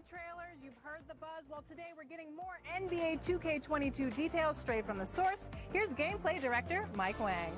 trailers, you've heard the buzz. Well, today we're getting more NBA 2K22 details straight from the source. Here's gameplay director Mike Wang.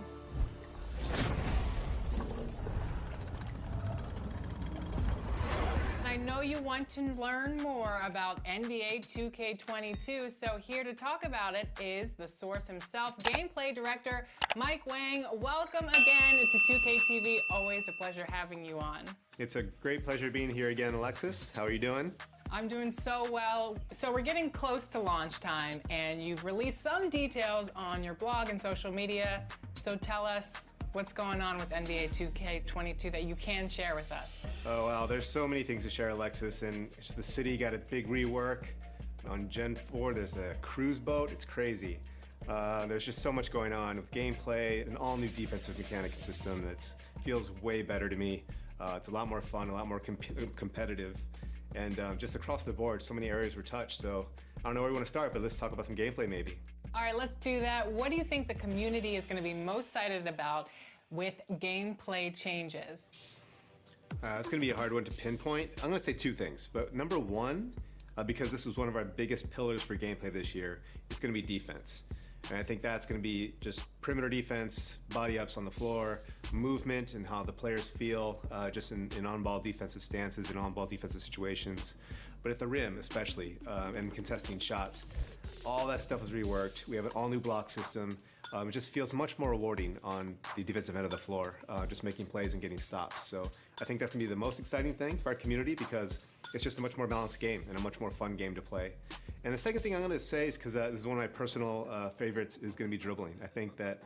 I know you want to learn more about NBA 2K22, so here to talk about it is the source himself, gameplay director Mike Wang. Welcome again to 2K TV. Always a pleasure having you on. It's a great pleasure being here again, Alexis. How are you doing? I'm doing so well. So we're getting close to launch time, and you've released some details on your blog and social media. So tell us what's going on with NBA 2K22 that you can share with us. Oh, wow. There's so many things to share, Alexis. And the city got a big rework. On Gen 4, there's a cruise boat. It's crazy. There's just so much going on with gameplay, an all-new defensive mechanic system that feels way better to me. It's a lot more fun, a lot more competitive. And just across the board, so many areas were touched. So I don't know where we want to start, but let's talk about some gameplay maybe. All right, let's do that. What do you think the community is going to be most excited about with gameplay changes? It's going to be a hard one to pinpoint. I'm going to say two things. But number one, because this was one of our biggest pillars for gameplay this year, it's going to be defense. And I think that's going to be just perimeter defense, body ups on the floor, movement, and how the players feel just in on-ball defensive stances and on-ball defensive situations. But at the rim, especially, and contesting shots, all that stuff was reworked. We have an all-new block system. It just feels much more rewarding on the defensive end of the floor, just making plays and getting stops. So I think that's going to be the most exciting thing for our community because it's just a much more balanced game and a much more fun game to play. And the second thing I'm going to say is, because this is one of my personal favorites, is going to be dribbling. I think that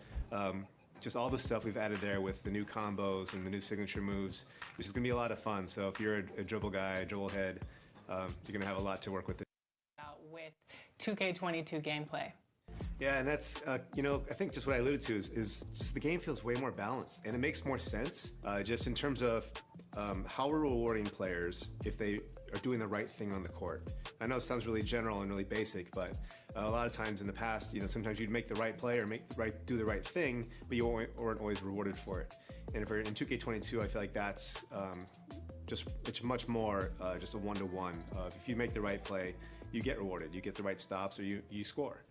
just all the stuff we've added there with the new combos and the new signature moves, it's just going to be a lot of fun. So if you're a dribble guy, a dribble head, you're going to have a lot to work with. With 2K22 gameplay. Yeah, and that's, you know, I think just what I alluded to is just the game feels way more balanced, and it makes more sense just in terms of how we're rewarding players if they are doing the right thing on the court. I know it sounds really general and really basic, but a lot of times in the past, you know, sometimes you'd make the right play or do the right thing, but you weren't always rewarded for it. And if we're in 2K22, I feel like that's it's much more just a one-to-one. If you make the right play, you get rewarded. You get the right stops or you score.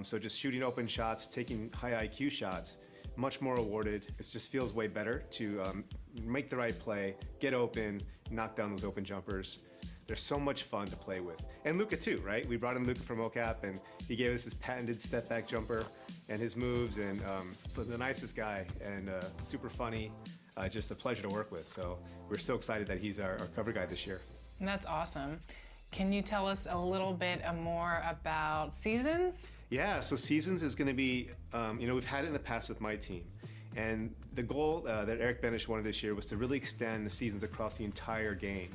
So just shooting open shots, taking high IQ shots, much more rewarded. It just feels way better to make the right play, get open, knock down those open jumpers. They're so much fun to play with. And Luka too, right? We brought in Luka from OCAP and he gave us his patented step back jumper and his moves, and so the nicest guy and super funny. Just a pleasure to work with. So we're so excited that he's our cover guy this year. That's awesome. Can you tell us a little bit more about Seasons? Yeah, so Seasons is going to be, you know, we've had it in the past with my team. And the goal that Eric Benish wanted this year was to really extend the seasons across the entire game.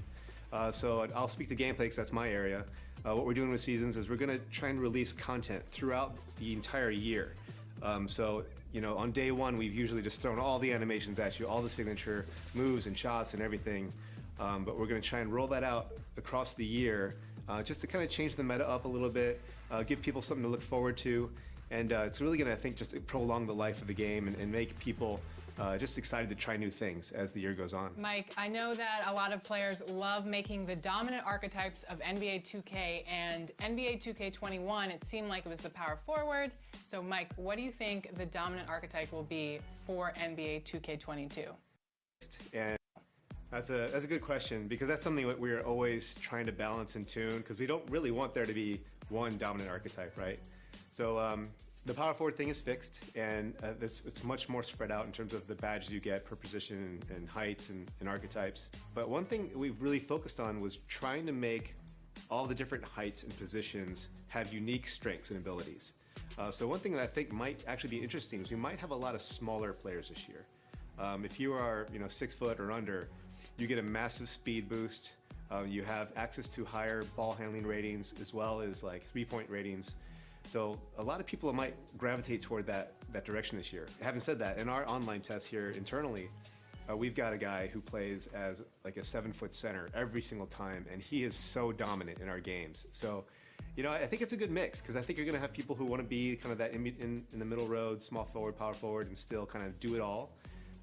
So I'll speak to gameplay because that's my area. What we're doing with Seasons is we're going to try and release content throughout the entire year. So, you know, on day one, we've usually just thrown all the animations at you, all the signature moves and shots and everything. But we're going to try and roll that out across the year just to kind of change the meta up a little bit, give people something to look forward to. And it's really going to, I think, just prolong the life of the game and make people just excited to try new things as the year goes on. Mike, I know that a lot of players love making the dominant archetypes of NBA 2K and NBA 2K21. It seemed like it was the power forward. So Mike, what do you think the dominant archetype will be for NBA 2K22? And that's a good question, because that's something that we're always trying to balance and tune, because we don't really want there to be one dominant archetype, right? So the power forward thing is fixed, and it's much more spread out in terms of the badges you get per position and heights and archetypes. But one thing we've really focused on was trying to make all the different heights and positions have unique strengths and abilities. So one thing that I think might actually be interesting is we might have a lot of smaller players this year. If you are, you know, 6 foot or under, you get a massive speed boost. You have access to higher ball handling ratings as well as like 3-point ratings. So a lot of people might gravitate toward that direction this year. Having said that, in our online test here internally, we've got a guy who plays as like a 7-foot center every single time, and he is so dominant in our games. So, you know, I think it's a good mix, because I think you're going to have people who want to be kind of that in the middle road, small forward, power forward, and still kind of do it all.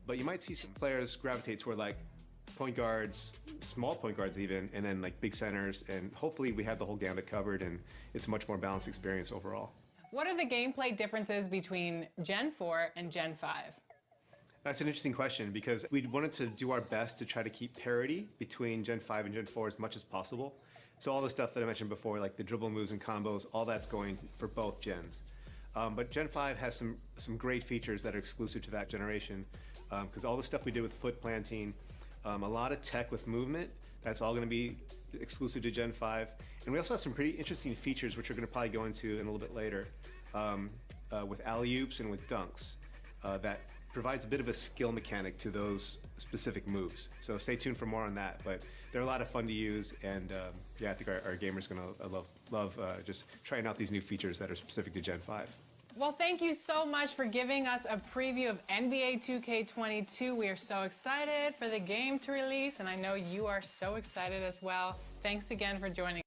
But you might see some players gravitate toward like point guards, small point guards even, and then like big centers, and hopefully we have the whole gamut covered and it's a much more balanced experience overall. What are the gameplay differences between Gen 4 and Gen 5? That's an interesting question because we wanted to do our best to try to keep parity between Gen 5 and Gen 4 as much as possible. So all the stuff that I mentioned before, like the dribble moves and combos, all that's going for both gens. But Gen 5 has some great features that are exclusive to that generation because all the stuff we did with foot planting, a lot of tech with movement, that's all going to be exclusive to Gen 5. And we also have some pretty interesting features which we're going to probably go into in a little bit later with alley-oops and with dunks that provides a bit of a skill mechanic to those specific moves. So stay tuned for more on that. But they're a lot of fun to use, and yeah, I think our gamers are going to love just trying out these new features that are specific to Gen 5. Well, thank you so much for giving us a preview of NBA 2K22. We are so excited for the game to release, and I know you are so excited as well. Thanks again for joining us.